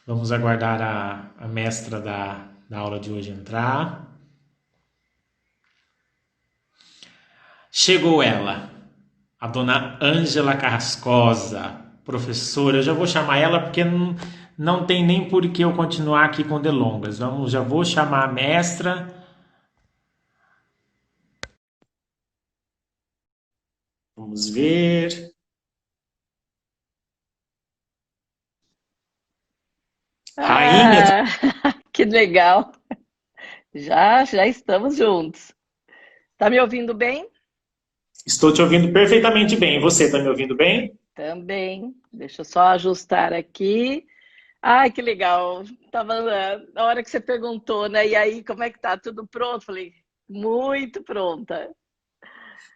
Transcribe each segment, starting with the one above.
Vamos aguardar a mestra da aula de hoje entrar. Chegou ela, a dona Ângela Carrascosa, professora. Eu já vou chamar ela porque não tem nem por que eu continuar aqui com delongas. Já vou chamar a mestra. Vamos ver. Rainha, Ah, que legal. Já estamos juntos. Tá me ouvindo bem? estou te ouvindo perfeitamente bem. E você está me ouvindo bem? Também. Deixa eu só ajustar aqui. Ai, que legal. Tava na hora que você perguntou, né? E aí, como é que tá? Tudo pronto? Falei, muito pronta.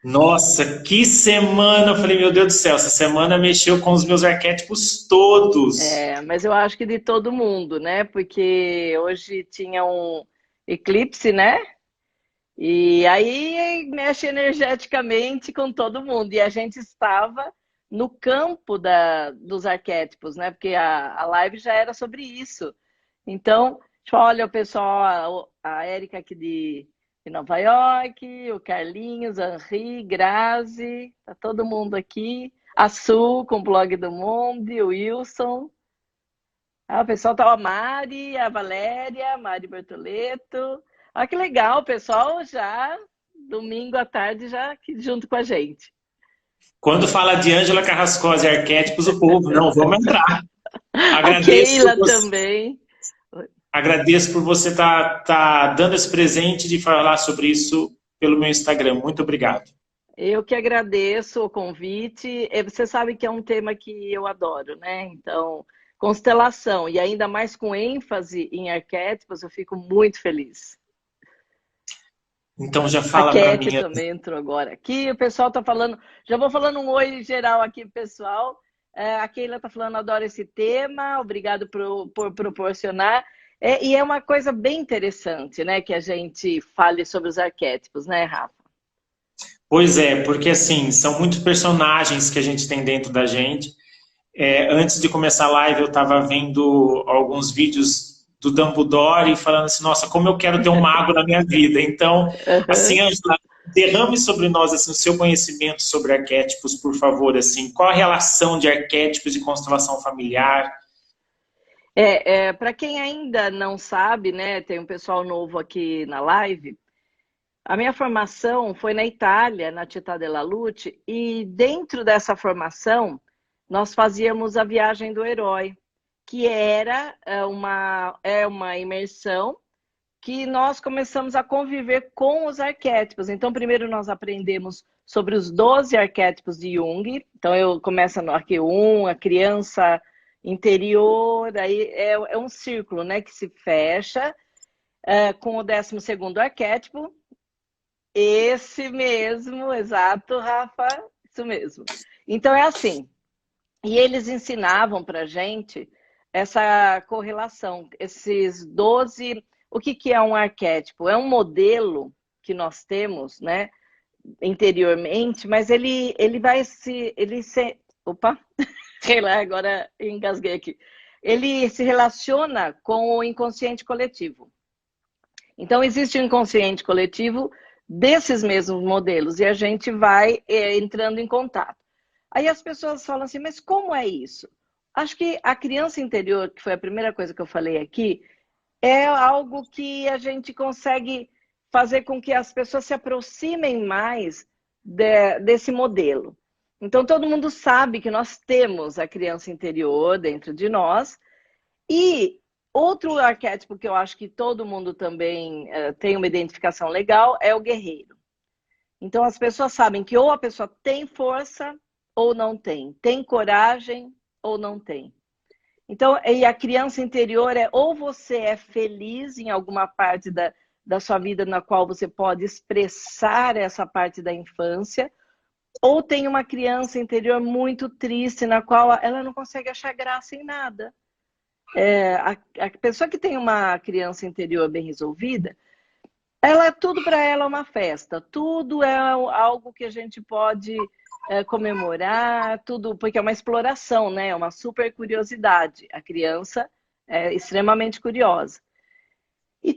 Nossa, que semana! Eu falei, meu Deus do céu, essa semana mexeu com os meus arquétipos todos. É, mas eu acho que de todo mundo, né? Porque hoje tinha um eclipse, né? E aí mexe energeticamente com todo mundo. E a gente estava no campo dos arquétipos, né? Porque a live já era sobre isso. Então, olha o pessoal, a Érica aqui de Nova York, o Carlinhos, a Henri, Grazi, tá todo mundo aqui. A Su com o blog do Mundo, o Wilson. Ah, o pessoal tá a Mari, a Valéria, a Mari Bertoleto. Ah, que legal, o pessoal já domingo à tarde já aqui junto com a gente. Quando fala de Ângela Carrascosa e arquétipos, o povo, não, vamos entrar. A Agradeço por Keila você, também. agradeço por você tá dando esse presente de falar sobre isso pelo meu Instagram. Muito obrigado. Eu que agradeço o convite. Você sabe que é um tema que eu adoro, né? Então, constelação, e ainda mais com ênfase em arquétipos, eu fico muito feliz. Então já A fala para Cat mim. também entrou agora aqui. O pessoal está falando. Já vou falando um oi geral aqui, pessoal. A Keila está falando, adoro esse tema, obrigado por proporcionar. E é uma coisa bem interessante, né? Que a gente fale sobre os arquétipos, né, Rafa? Pois é, porque assim, são muitos personagens que a gente tem dentro da gente. Antes de começar a live, eu estava vendo alguns vídeos do Dumbledore e falando assim, nossa, como eu quero ter um mago na minha vida. Então, assim, Uhum. Angela, derrame sobre nós assim, o seu conhecimento sobre arquétipos, por favor. Assim, qual a relação de arquétipos e constelação familiar? Para quem ainda não sabe, né? Tem um pessoal novo aqui na live. A minha formação foi na Itália, na Città della Lute, e dentro dessa formação nós fazíamos a viagem do herói, que era uma imersão que nós começamos a conviver com os arquétipos. Então, primeiro nós aprendemos sobre os 12 arquétipos de Jung. Então, eu começo no arquétipo 1, a criança interior, aí é um círculo, né, que se fecha com o 12º arquétipo, esse mesmo, exato, Rafa, isso mesmo. Então é assim, e eles ensinavam para gente essa correlação, esses 12. O que é um arquétipo? É um modelo que nós temos, né, interiormente, mas ele vai opa, sei lá, agora engasguei aqui. Ele se relaciona com o inconsciente coletivo. Então, existe um inconsciente coletivo desses mesmos modelos e a gente vai entrando em contato. Aí as pessoas falam assim, mas como é isso? Acho que a criança interior, que foi a primeira coisa que eu falei aqui, é algo que a gente consegue fazer com que as pessoas se aproximem mais desse modelo. Então, todo mundo sabe que nós temos a criança interior dentro de nós, e outro arquétipo que eu acho que todo mundo também tem uma identificação legal é o guerreiro. Então as pessoas sabem que ou a pessoa tem força ou não tem, tem coragem ou não tem. Então, e a criança interior é ou você é feliz em alguma parte da sua vida na qual você pode expressar essa parte da infância, ou tem uma criança interior muito triste na qual ela não consegue achar graça em nada. A pessoa que tem uma criança interior bem resolvida, tudo para ela é uma festa, tudo é algo que a gente pode comemorar, tudo, porque é uma exploração, né? É uma super curiosidade. A criança é extremamente curiosa.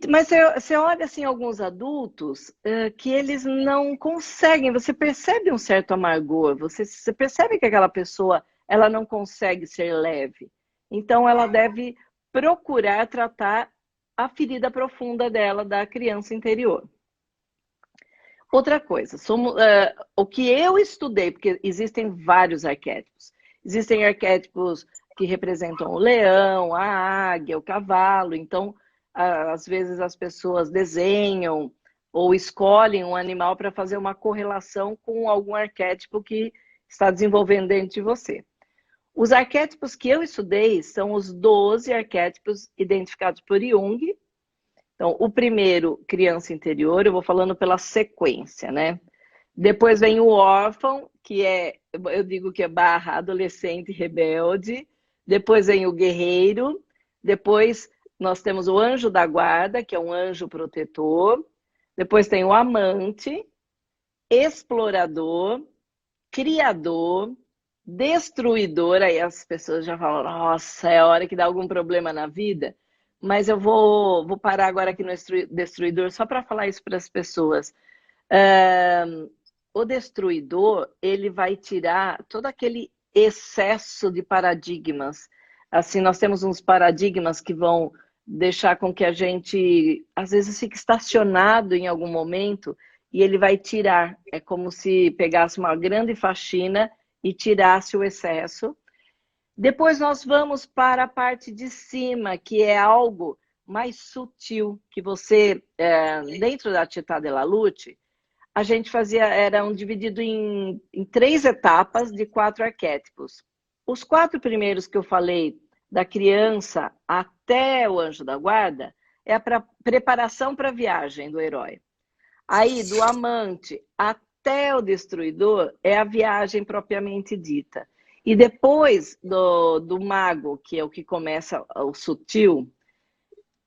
Mas você olha assim alguns adultos que eles não conseguem, você percebe um certo amargor, você percebe que aquela pessoa ela não consegue ser leve. Então ela deve procurar tratar a ferida profunda dela, da criança interior. Outra coisa, o que eu estudei, porque existem vários arquétipos. Existem arquétipos que representam o leão, a águia, o cavalo. Então, às vezes as pessoas desenham ou escolhem um animal para fazer uma correlação com algum arquétipo que está desenvolvendo dentro de você. Os arquétipos que eu estudei são os 12 arquétipos identificados por Jung. Então, o primeiro, criança interior, eu vou falando pela sequência, né? Depois vem o órfão, que eu digo que é barra adolescente rebelde. Depois vem o guerreiro. Depois nós temos o anjo da guarda, que é um anjo protetor. Depois tem o amante, explorador, criador, destruidor. Aí as pessoas já falam, nossa, é a hora que dá algum problema na vida. Mas eu vou parar agora aqui no destruidor só para falar isso para as pessoas. O destruidor, ele vai tirar todo aquele excesso de paradigmas. Assim, nós temos uns paradigmas que vão deixar com que a gente, às vezes, fique estacionado em algum momento e ele vai tirar. É como se pegasse uma grande faxina e tirasse o excesso. Depois nós vamos para a parte de cima, que é algo mais sutil, que você, dentro da Città della Luce, a gente era dividido em 3 etapas de 4 arquétipos. Os 4 primeiros que eu falei, da criança até o anjo da guarda, é a preparação para a viagem do herói. Aí, do amante até o destruidor, é a viagem propriamente dita. E depois do mago, que é o que começa o sutil,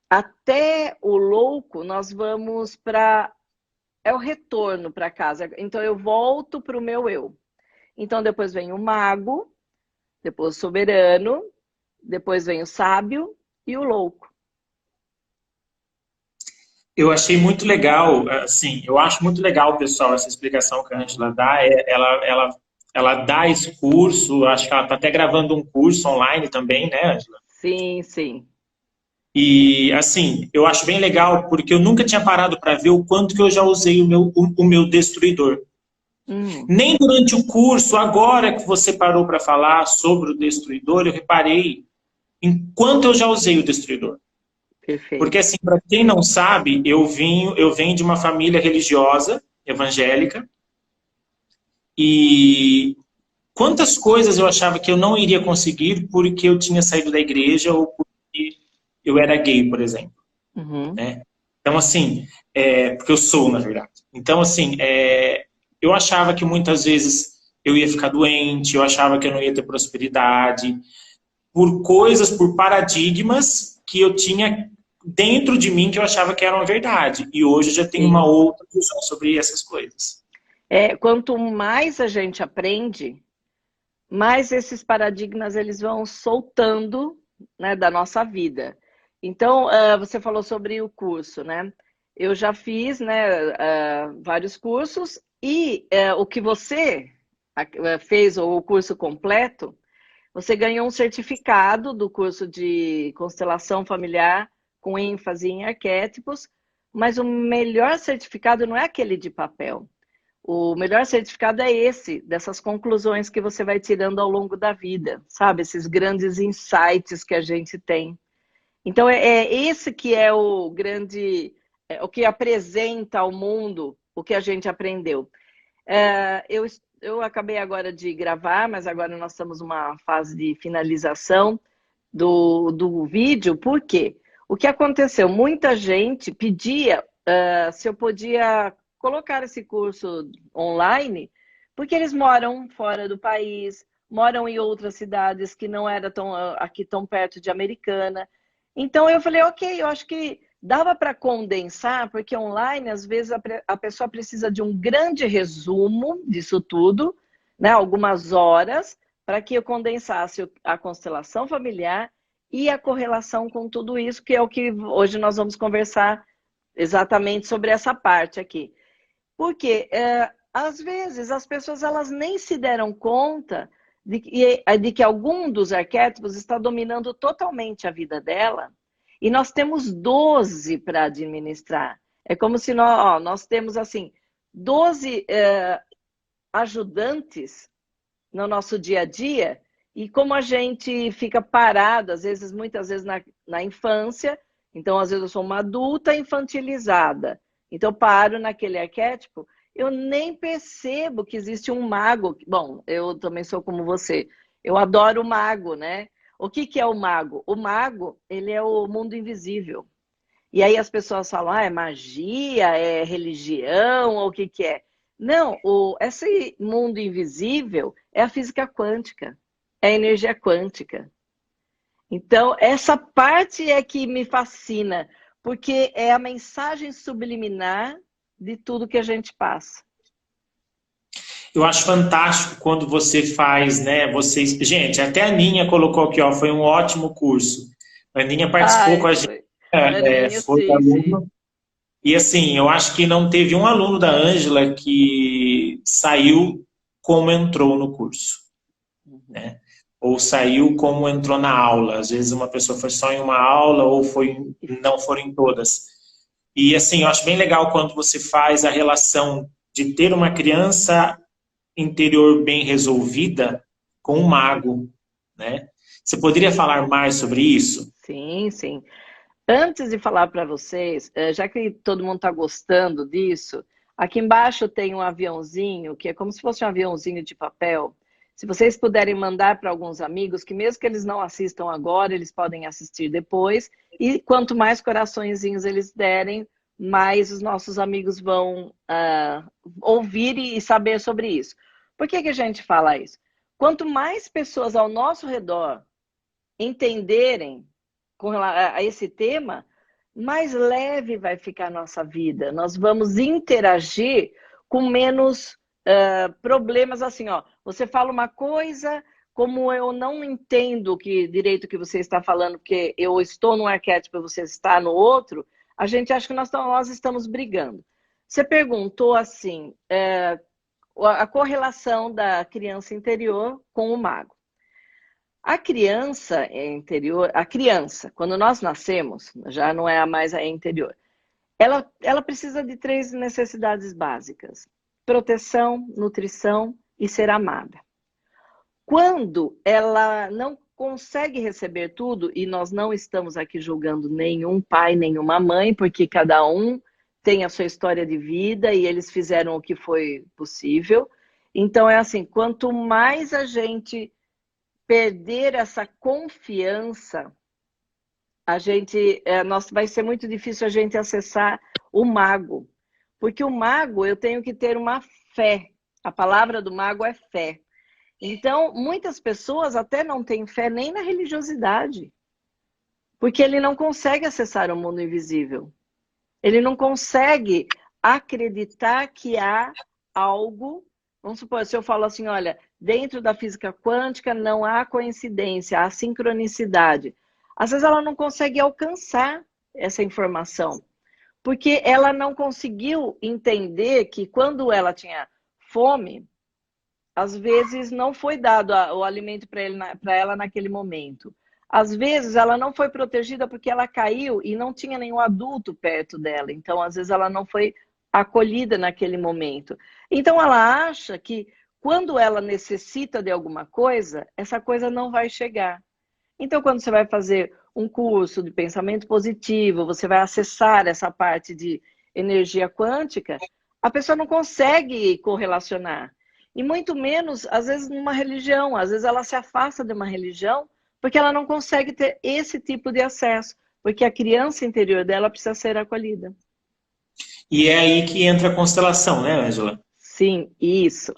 até o louco, nós vamos para... É o retorno para casa. Então, eu volto para o meu eu. Então, depois vem o mago, depois o soberano, depois vem o sábio e o louco. Eu achei muito legal, assim, eu acho muito legal, pessoal, essa explicação que a Ângela dá. Ela dá esse curso, acho que ela está até gravando um curso online também, né, Ângela? Sim, sim. E, assim, eu acho bem legal, porque eu nunca tinha parado para ver o quanto que eu já usei o meu destruidor. Nem durante o curso, agora que você parou para falar sobre o destruidor, eu reparei em quanto eu já usei o destruidor. Perfeito. Porque, assim, para quem não sabe, eu venho de uma família religiosa, evangélica, e quantas coisas eu achava que eu não iria conseguir porque eu tinha saído da igreja ou porque eu era gay, por exemplo. Né? Então, assim, porque eu sou, na verdade. Então, assim, eu achava que muitas vezes eu ia ficar doente, eu achava que eu não ia ter prosperidade, por coisas, por paradigmas que eu tinha dentro de mim que eu achava que eram a verdade. E hoje eu já tenho uma outra visão sobre essas coisas. Quanto mais a gente aprende, mais esses paradigmas eles vão soltando, né, da nossa vida. Então, você falou sobre o curso, né? Eu já fiz, né, vários cursos e o que você fez, ou o curso completo, você ganhou um certificado do curso de constelação familiar com ênfase em arquétipos, mas o melhor certificado não é aquele de papel. O melhor certificado é esse, dessas conclusões que você vai tirando ao longo da vida, sabe? Esses grandes insights que a gente tem. Então, é esse que é o grande, o que apresenta ao mundo o que a gente aprendeu. Eu acabei agora de gravar, mas agora nós estamos numa fase de finalização do vídeo. Por quê? O que aconteceu? Muita gente pedia se eu podia colocar esse curso online, porque eles moram fora do país, moram em outras cidades que não era aqui tão perto de Americana. Então eu falei, ok, eu acho que dava para condensar, porque online, às vezes, a pessoa precisa de um grande resumo disso tudo, né, algumas horas, para que eu condensasse a constelação familiar e a correlação com tudo isso, que é o que hoje nós vamos conversar exatamente sobre essa parte aqui. Porque, às vezes, as pessoas elas nem se deram conta de que algum dos arquétipos está dominando totalmente a vida dela, e nós temos 12 para administrar. É como se nós temos, assim, 12 ajudantes no nosso dia a dia, e como a gente fica parado, às vezes, muitas vezes na infância, então, às vezes, eu sou uma adulta infantilizada, então, eu paro naquele arquétipo, eu nem percebo que existe um mago. Bom, eu também sou como você, eu adoro o mago, né? O que é o mago? O mago, ele é o mundo invisível. E aí as pessoas falam, é magia, é religião, ou o que é? Não, esse mundo invisível é a física quântica, é a energia quântica. Então, essa parte é que me fascina, porque é a mensagem subliminar de tudo que a gente passa. Eu acho fantástico quando você faz, né? Vocês, gente, até a Aninha colocou aqui, ó, foi um ótimo curso. A Aninha participou com a gente, Aninha, foi sim, aluna. sim. E assim, eu acho que não teve um aluno da Ângela que saiu como entrou no curso, né? Ou saiu como entrou na aula. Às vezes uma pessoa foi só em uma aula ou não foram em todas. E assim, eu acho bem legal quando você faz a relação de ter uma criança interior bem resolvida com um mago, né? Você poderia falar mais sobre isso? Sim, sim. Antes de falar para vocês, já que todo mundo está gostando disso, aqui embaixo tem um aviãozinho, que é como se fosse um aviãozinho de papel. Se vocês puderem mandar para alguns amigos, que mesmo que eles não assistam agora, eles podem assistir depois. E quanto mais coraçõezinhos eles derem, mais os nossos amigos vão ouvir e saber sobre isso. Por que a gente fala isso? Quanto mais pessoas ao nosso redor entenderem com relação a esse tema, mais leve vai ficar a nossa vida. Nós vamos interagir com menos problemas assim, ó. Você fala uma coisa, como eu não entendo direito o que você está falando, porque eu estou num arquétipo e você está no outro, a gente acha que nós estamos brigando. Você perguntou assim, a correlação da criança interior com o mago. A criança interior, a criança, quando nós nascemos, já não é mais a interior, ela precisa de 3 necessidades básicas: proteção, nutrição e ser amada. Quando ela não consegue receber tudo, e nós não estamos aqui julgando nenhum pai, nenhuma mãe, porque cada um tem a sua história de vida e eles fizeram o que foi possível. Então, é assim, quanto mais a gente perder essa confiança, vai ser muito difícil a gente acessar o mago. Porque o mago, eu tenho que ter uma fé. A palavra do mago é fé. Então, muitas pessoas até não têm fé nem na religiosidade. Porque ele não consegue acessar o mundo invisível. Ele não consegue acreditar que há algo. Vamos supor, se eu falo assim, olha, dentro da física quântica não há coincidência, há sincronicidade. Às vezes ela não consegue alcançar essa informação, porque ela não conseguiu entender que quando ela tinha fome, às vezes não foi dado o alimento para ela naquele momento. Às vezes ela não foi protegida porque ela caiu e não tinha nenhum adulto perto dela. Então, às vezes ela não foi acolhida naquele momento. Então, ela acha que quando ela necessita de alguma coisa, essa coisa não vai chegar. Então, quando você vai fazer um curso de pensamento positivo, você vai acessar essa parte de energia quântica, a pessoa não consegue correlacionar. E muito menos, às vezes, numa religião. Às vezes ela se afasta de uma religião porque ela não consegue ter esse tipo de acesso. Porque a criança interior dela precisa ser acolhida. E é aí que entra a constelação, né, Ângela? Sim, isso.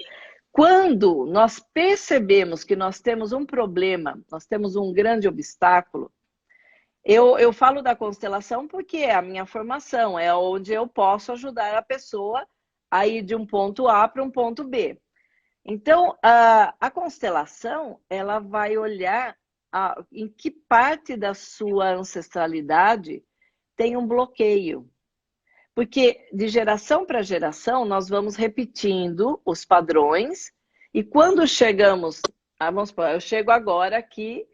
Quando nós percebemos que nós temos um problema, nós temos um grande obstáculo, eu falo da constelação porque é a minha formação, é onde eu posso ajudar a pessoa a ir de um ponto A para um ponto B. Então, a constelação, ela vai olhar em que parte da sua ancestralidade tem um bloqueio. Porque de geração para geração nós vamos repetindo os padrões e quando chegamos, vamos supor, eu chego agora aqui,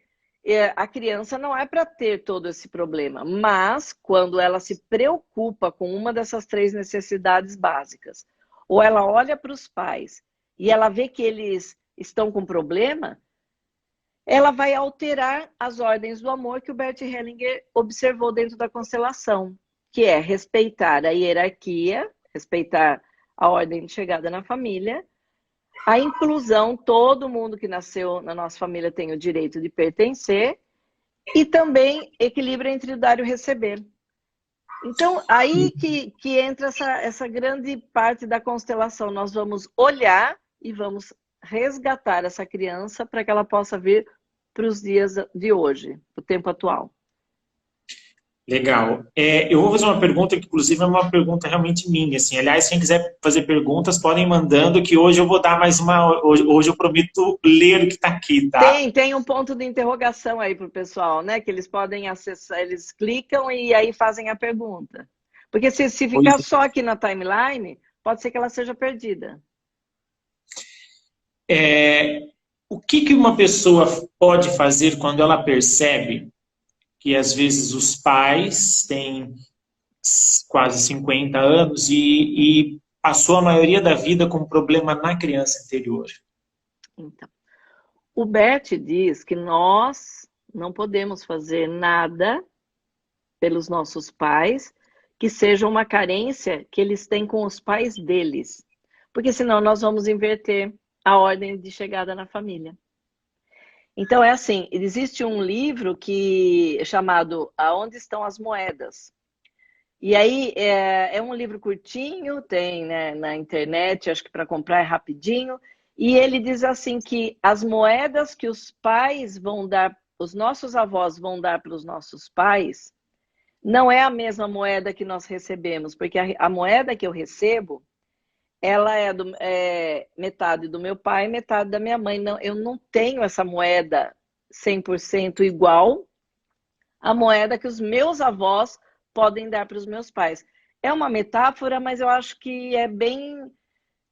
a criança não é para ter todo esse problema, mas quando ela se preocupa com uma dessas 3 necessidades básicas, ou ela olha para os pais e ela vê que eles estão com problema, ela vai alterar as ordens do amor que o Bert Hellinger observou dentro da constelação, que é respeitar a hierarquia, respeitar a ordem de chegada na família, a inclusão, todo mundo que nasceu na nossa família tem o direito de pertencer, e também equilíbrio entre dar e receber. Então, aí que entra essa grande parte da constelação. Nós vamos olhar e vamos resgatar essa criança para que ela possa vir para os dias de hoje, o tempo atual. Legal. Eu vou fazer uma pergunta que, inclusive, é uma pergunta realmente minha. Assim. Aliás, quem quiser fazer perguntas, podem ir mandando, que hoje eu vou dar mais uma... Hoje eu prometo ler o que está aqui, tá? Tem um ponto de interrogação aí para o pessoal, né? Que eles podem acessar, eles clicam e aí fazem a pergunta. Porque se ficar só aqui na timeline, pode ser que ela seja perdida. O que uma pessoa pode fazer quando ela percebe que às vezes os pais têm quase 50 anos e passou a maioria da vida com problema na criança interior? Então, o Bert diz que nós não podemos fazer nada pelos nossos pais que seja uma carência que eles têm com os pais deles. Porque senão nós vamos inverter a ordem de chegada na família. Então, é assim, existe um livro chamado Aonde Estão as Moedas? E aí, é um livro curtinho, tem, né, na internet, acho que para comprar é rapidinho, e ele diz assim que as moedas que os pais vão dar, os nossos avós vão dar para os nossos pais, não é a mesma moeda que nós recebemos, porque a moeda que eu recebo, ela é metade do meu pai, metade da minha mãe. Não, eu não tenho essa moeda 100% igual à moeda que os meus avós podem dar para os meus pais. É uma metáfora, mas eu acho que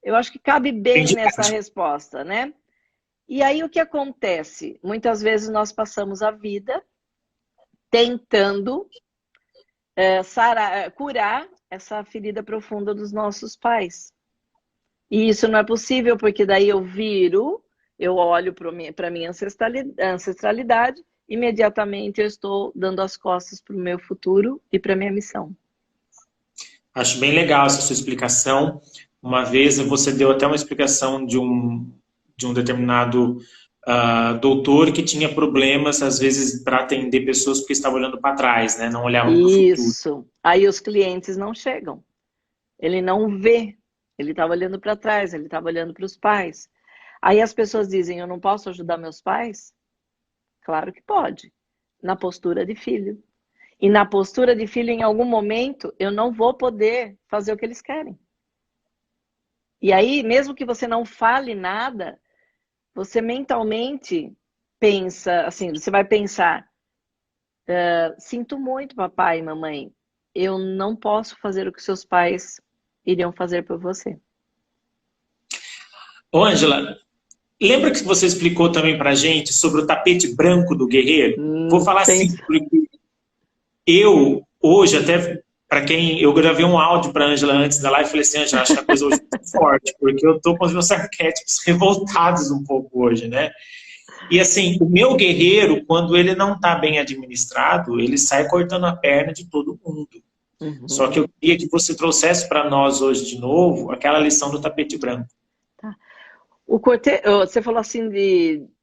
eu acho que cabe bem nessa resposta, né? E aí o que acontece? Muitas vezes nós passamos a vida tentando curar essa ferida profunda dos nossos pais. E isso não é possível, porque daí eu olho para a minha ancestralidade, imediatamente eu estou dando as costas para o meu futuro e para a minha missão. Acho bem legal essa sua explicação. Uma vez você deu até uma explicação de um determinado doutor que tinha problemas, às vezes, para atender pessoas porque estava olhando para trás, né? Não olhavam para o futuro. Isso. Aí os clientes não chegam. Ele não vê. Ele estava olhando para trás, ele estava olhando para os pais. Aí as pessoas dizem, eu não posso ajudar meus pais? Claro que pode. Na postura de filho. E na postura de filho, em algum momento, eu não vou poder fazer o que eles querem. E aí, mesmo que você não fale nada, você mentalmente pensa, assim, você vai pensar, sinto muito, papai e mamãe, eu não posso fazer o que seus pais iriam fazer por você. Ô, Ângela, lembra que você explicou também pra gente sobre o tapete branco do guerreiro? Vou falar assim, porque hoje, até para quem... Eu gravei um áudio para a Ângela antes da live e falei assim, Ângela, acho que a coisa hoje é muito forte, porque eu tô com os meus arquétipos revoltados um pouco hoje, né? E assim, o meu guerreiro, quando ele não tá bem administrado, ele sai cortando a perna de todo mundo. Uhum. Só que eu queria que você trouxesse para nós hoje de novo aquela lição do tapete branco. Tá. Você falou assim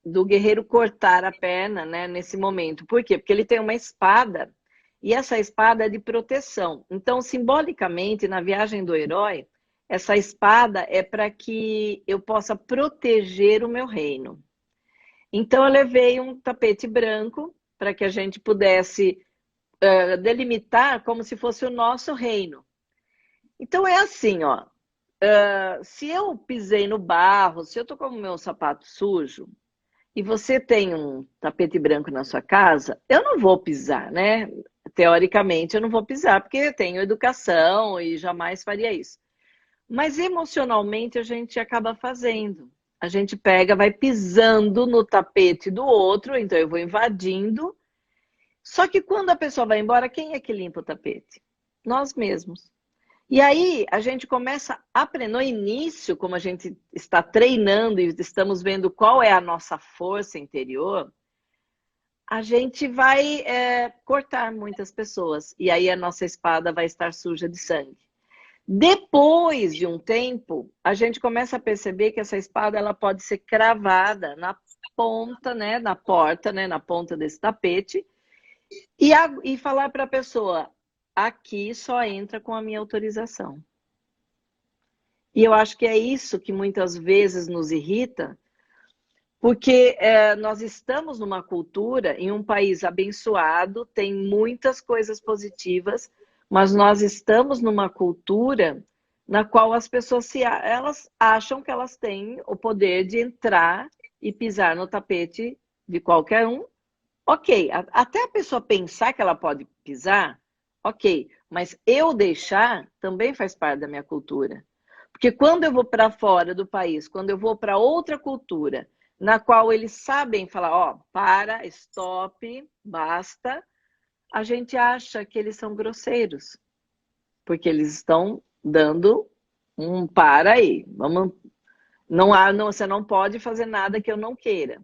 do guerreiro cortar a perna, né, nesse momento. Por quê? Porque ele tem uma espada e essa espada é de proteção. Então, simbolicamente, na viagem do herói, essa espada é para que eu possa proteger o meu reino. Então, eu levei um tapete branco para que a gente pudesse delimitar como se fosse o nosso reino. Então, é assim, ó. Se eu pisei no barro, se eu tô com o meu sapato sujo, e você tem um tapete branco na sua casa, eu não vou pisar, né? Teoricamente, eu não vou pisar, porque eu tenho educação e jamais faria isso. Mas emocionalmente a gente acaba fazendo. A gente pega, vai pisando no tapete do outro, então eu vou invadindo. Só que quando a pessoa vai embora, quem é que limpa o tapete? Nós mesmos. E aí a gente começa a aprender. No início, como a gente está treinando e estamos vendo qual é a nossa força interior, a gente vai cortar muitas pessoas. E aí a nossa espada vai estar suja de sangue. Depois de um tempo, a gente começa a perceber que essa espada ela pode ser cravada na ponta, né, na porta, né, na ponta desse tapete, e falar para a pessoa: aqui só entra com a minha autorização. E eu acho que é isso que muitas vezes nos irrita, porque nós estamos numa cultura, em um país abençoado, tem muitas coisas positivas, mas nós estamos numa cultura na qual as pessoas elas acham que elas têm o poder de entrar e pisar no tapete de qualquer um. Ok, até a pessoa pensar que ela pode pisar, ok, mas eu deixar também faz parte da minha cultura. Porque quando eu vou para fora do país, quando eu vou para outra cultura, na qual eles sabem falar, ó, para, stop, basta, a gente acha que eles são grosseiros, porque eles estão dando um para aí, vamos, você não pode fazer nada que eu não queira.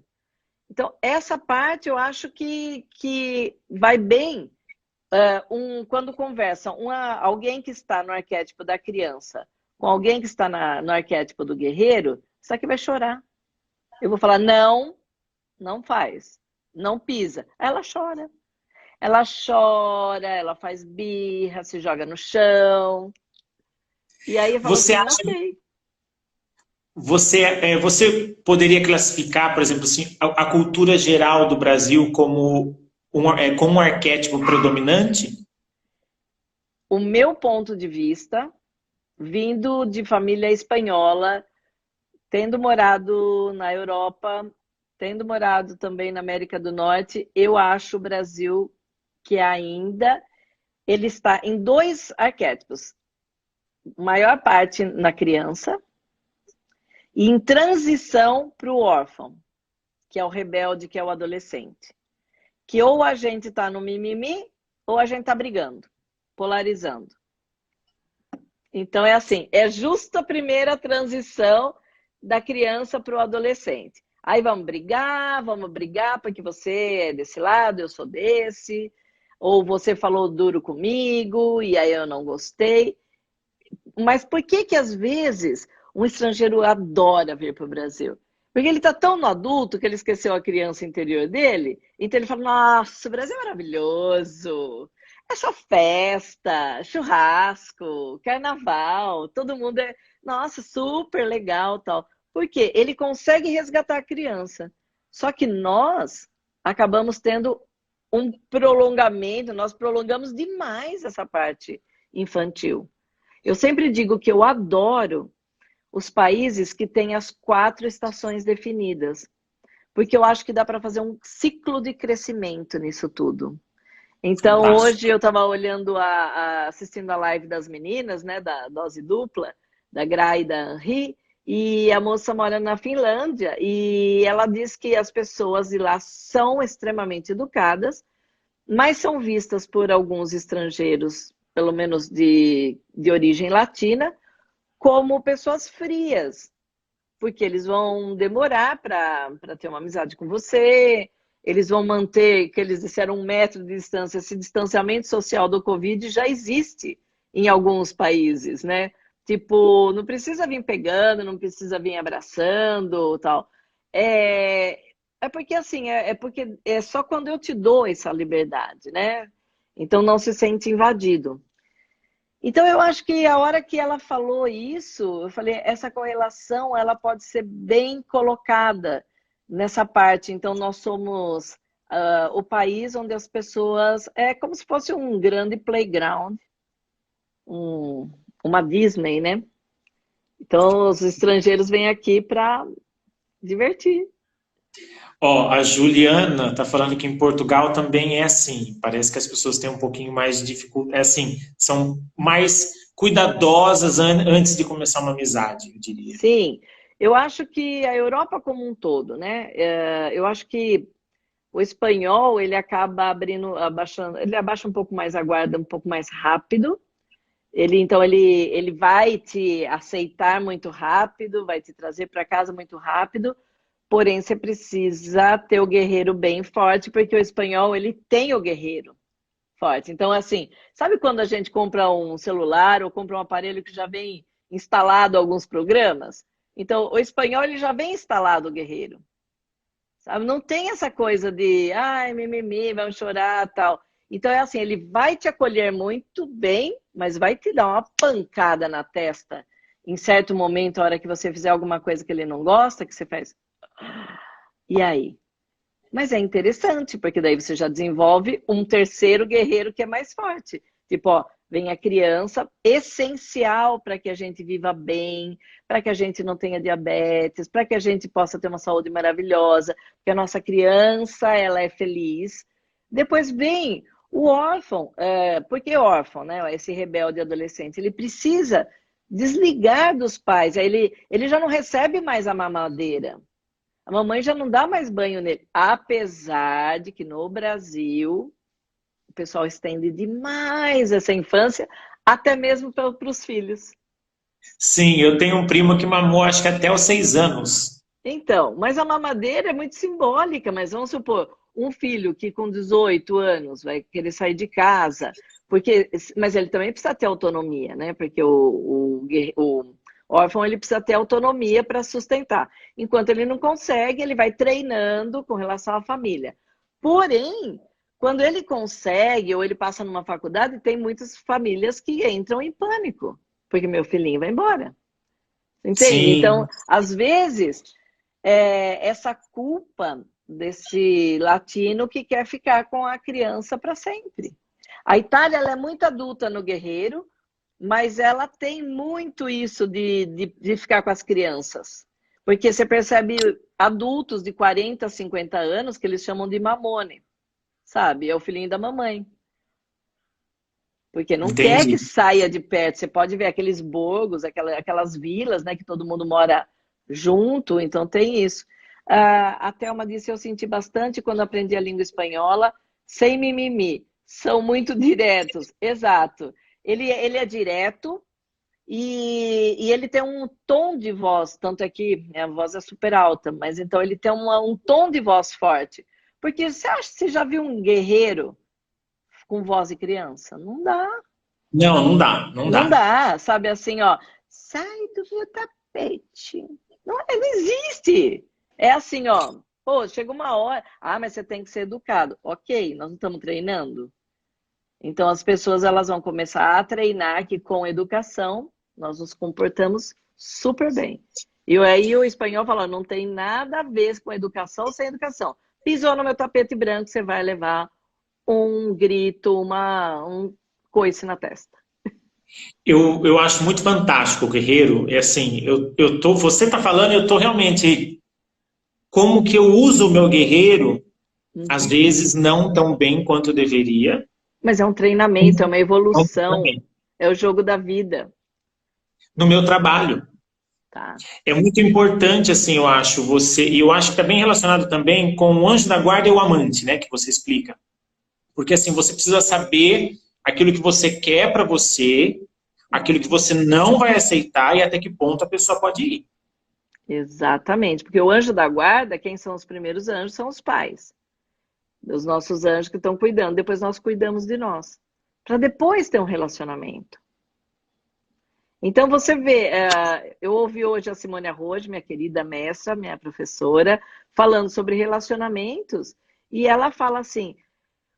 Então, essa parte eu acho que vai bem quando conversa alguém que está no arquétipo da criança com alguém que está no arquétipo do guerreiro, isso aqui vai chorar. Eu vou falar, não, não faz, não pisa. Ela chora. Ela chora, ela faz birra, se joga no chão. E aí eu falo Você assim, acha, ok. você poderia classificar, por exemplo, assim, a cultura geral do Brasil como como um arquétipo predominante? O meu ponto de vista, vindo de família espanhola, tendo morado na Europa, tendo morado também na América do Norte, eu acho o Brasil que ainda ele está em dois arquétipos. Maior parte na criança e em transição para o órfão, que é o rebelde, que é o adolescente. Que ou a gente está no mimimi ou a gente está brigando, polarizando. Então é assim, é justo a primeira transição da criança para o adolescente. Aí vamos brigar porque você é desse lado, eu sou desse, ou você falou duro comigo e aí eu não gostei. Mas por que às vezes um estrangeiro adora vir para o Brasil? Porque ele está tão no adulto que ele esqueceu a criança interior dele, então ele fala, nossa, o Brasil é maravilhoso, é só festa, churrasco, carnaval, todo mundo é, nossa, super legal, tal. Por quê? Ele consegue resgatar a criança. Só que nós acabamos tendo um prolongamento, nós prolongamos demais essa parte infantil. Eu sempre digo que eu adoro os países que têm as 4 estações definidas, porque eu acho que dá para fazer um ciclo de crescimento nisso tudo. Então, Fantástico. hoje eu estava olhando, assistindo a live das meninas, né, da Dose Dupla, da Gra e da Henri, e a moça mora na Finlândia, e ela diz que as pessoas de lá são extremamente educadas, mas são vistas por alguns estrangeiros, pelo menos de origem latina, como pessoas frias, porque eles vão demorar para ter uma amizade com você, eles vão manter, que eles disseram, 1 metro de distância. Esse distanciamento social do Covid já existe em alguns países, né? Tipo, não precisa vir pegando, não precisa vir abraçando, tal. É porque assim, é porque é só quando eu te dou essa liberdade, né? Então não se sente invadido. Então eu acho que a hora que ela falou isso, eu falei, essa correlação ela pode ser bem colocada nessa parte. Então nós somos o país onde as pessoas é como se fosse um grande playground, uma Disney, né? Então os estrangeiros vêm aqui para divertir. Ó, a Juliana tá falando que em Portugal também é assim. Parece que as pessoas têm um pouquinho mais de dificuldade. É assim, são mais cuidadosas antes de começar uma amizade, eu diria. Sim, eu acho que a Europa como um todo, né? Eu acho que o espanhol, ele acaba abaixando, ele abaixa um pouco mais a guarda, um pouco mais rápido. Ele vai te aceitar muito rápido, vai te trazer para casa muito rápido. Porém, você precisa ter o guerreiro bem forte, porque o espanhol, ele tem o guerreiro forte. Então, assim, sabe quando a gente compra um celular ou compra um aparelho que já vem instalado alguns programas? Então, o espanhol, ele já vem instalado o guerreiro. Sabe? Não tem essa coisa de, ai, mimimi, vamos chorar, tal. Então, é assim, ele vai te acolher muito bem, mas vai te dar uma pancada na testa em certo momento, a hora que você fizer alguma coisa que ele não gosta, que você faz. E aí? Mas é interessante, porque daí você já desenvolve um terceiro guerreiro que é mais forte. Tipo, ó, vem a criança, essencial para que a gente viva bem, para que a gente não tenha diabetes, para que a gente possa ter uma saúde maravilhosa, porque a nossa criança, ela é feliz. Depois vem o órfão, por que órfão, né? Esse rebelde adolescente, ele precisa desligar dos pais, aí ele já não recebe mais a mamadeira. A mamãe já não dá mais banho nele. Apesar de que no Brasil o pessoal estende demais essa infância, até mesmo para os filhos. Sim, eu tenho um primo que mamou acho que até os 6 anos. Então, mas a mamadeira é muito simbólica, mas vamos supor, um filho que com 18 anos vai querer sair de casa, mas ele também precisa ter autonomia, né? Porque o órfão ele precisa ter autonomia para sustentar. Enquanto ele não consegue, ele vai treinando com relação à família. Porém, quando ele consegue ou ele passa numa faculdade, tem muitas famílias que entram em pânico, porque meu filhinho vai embora. Entende? Então, Sim, às vezes, essa culpa desse latino que quer ficar com a criança para sempre. A Itália ela é muito adulta no guerreiro, mas ela tem muito isso de ficar com as crianças. Porque você percebe adultos de 40, 50 anos que eles chamam de mamone, sabe? É o filhinho da mamãe. Porque não quer que entendi. saia de perto. Você pode ver aqueles borgos, aquelas vilas, né, que todo mundo mora junto, então tem isso. A Thelma disse, eu senti bastante quando aprendi a língua espanhola, sem mimimi, são muito diretos. Exato. Ele é direto e ele tem um tom de voz, tanto é que a voz é super alta, mas então ele tem um tom de voz forte. Porque você já viu um guerreiro com voz de criança? Não dá. Não, não dá, não Não dá. dá, sabe assim, ó, sai do meu tapete. Não existe. É assim, ó, pô, chega uma hora, mas você tem que ser educado. Ok, nós não estamos treinando. Então as pessoas elas vão começar a treinar que com educação nós nos comportamos super bem. E aí o espanhol fala, não tem nada a ver com educação ou sem educação. Pisou no meu tapete branco, você vai levar um grito, um coice na testa. Eu acho muito fantástico o guerreiro. É assim, você está falando, eu estou realmente como que eu uso o meu guerreiro, às Uhum. vezes não tão bem quanto eu deveria. Mas é um treinamento, é uma evolução, Também. é o jogo da vida, No meu trabalho. tá? É muito importante, assim, eu acho, e eu acho que está bem relacionado também com o anjo da guarda e o amante, né, que você explica. Porque, assim, você precisa saber aquilo que você quer para você, aquilo que Uhum. você não vai aceitar e até que ponto a pessoa pode ir. Exatamente, porque o anjo da guarda, quem são os primeiros anjos? São os pais, os nossos anjos que estão cuidando, depois nós cuidamos de nós, para depois ter um relacionamento. Então você vê, eu ouvi hoje a Simone Arrojo, minha querida mestra, minha professora, falando sobre relacionamentos, e ela fala assim,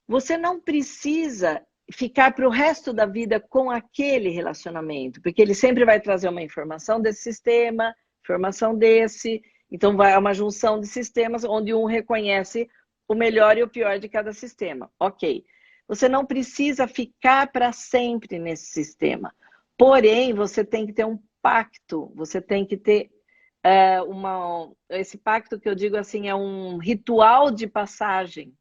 você não precisa ficar para o resto da vida com aquele relacionamento, porque ele sempre vai trazer uma informação desse sistema, informação desse, então vai uma junção de sistemas onde um reconhece o melhor e o pior de cada sistema. Ok. Você não precisa ficar para sempre nesse sistema. Porém, você tem que ter um pacto, você tem que ter esse pacto que eu digo assim é um ritual de passagem.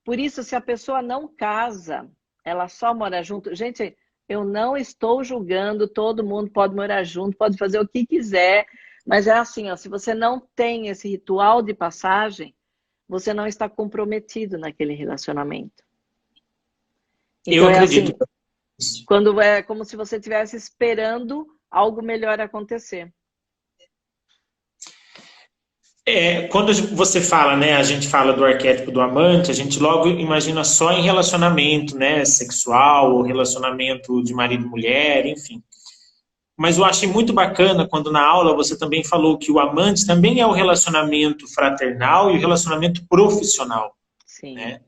Por isso, se a pessoa não casa, ela só mora junto. Gente, eu não estou julgando, todo mundo pode morar junto, pode fazer o que quiser, mas é assim, ó, se você não tem esse ritual de passagem, você não está comprometido naquele relacionamento. Eu Então é acredito assim, nisso. quando é como se você estivesse esperando algo melhor acontecer. Quando você fala, né, a gente fala do arquétipo do amante, a gente logo imagina só em relacionamento, né, sexual, ou relacionamento de marido e mulher, enfim. Mas eu achei muito bacana quando na aula você também falou que o amante também é o relacionamento fraternal e o relacionamento profissional, Sim. né?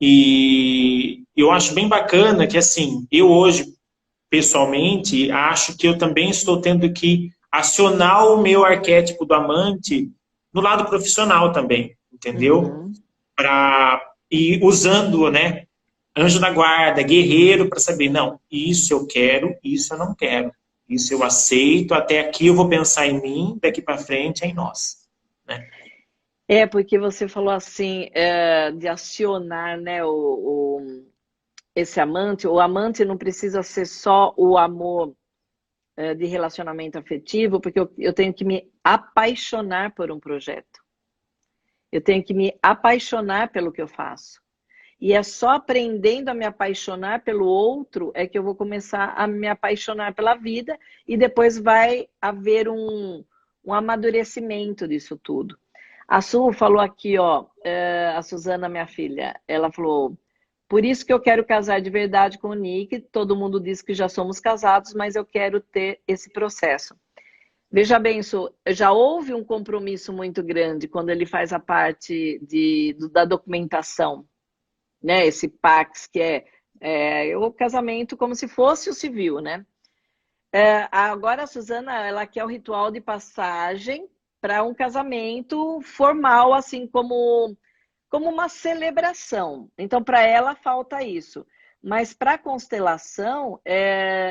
E eu acho bem bacana que, assim, eu hoje, pessoalmente, acho que eu também estou tendo que acionar o meu arquétipo do amante no lado profissional também, entendeu? Uhum. Para ir usando, né, anjo da guarda, guerreiro, para saber, não, isso eu quero, isso eu não quero. Isso eu aceito, até aqui eu vou pensar em mim, daqui para frente é em nós, né? É, porque você falou assim, de acionar, né, esse amante. O amante não precisa ser só o amor, de relacionamento afetivo, porque eu tenho que me apaixonar por um projeto. Eu tenho que me apaixonar pelo que eu faço. E é só aprendendo a me apaixonar pelo outro é que eu vou começar a me apaixonar pela vida e depois vai haver um amadurecimento disso tudo. A Su falou aqui, ó, a Suzana, minha filha, ela falou, por isso que eu quero casar de verdade com o Nick, todo mundo diz que já somos casados, mas eu quero ter esse processo. Veja bem, Su, já houve um compromisso muito grande quando ele faz a parte da documentação, né? Esse Pax, que é o casamento como se fosse o civil, né? Agora a Suzana, ela quer o ritual de passagem para um casamento formal, assim como uma celebração. Então, para ela falta isso. Mas para a constelação,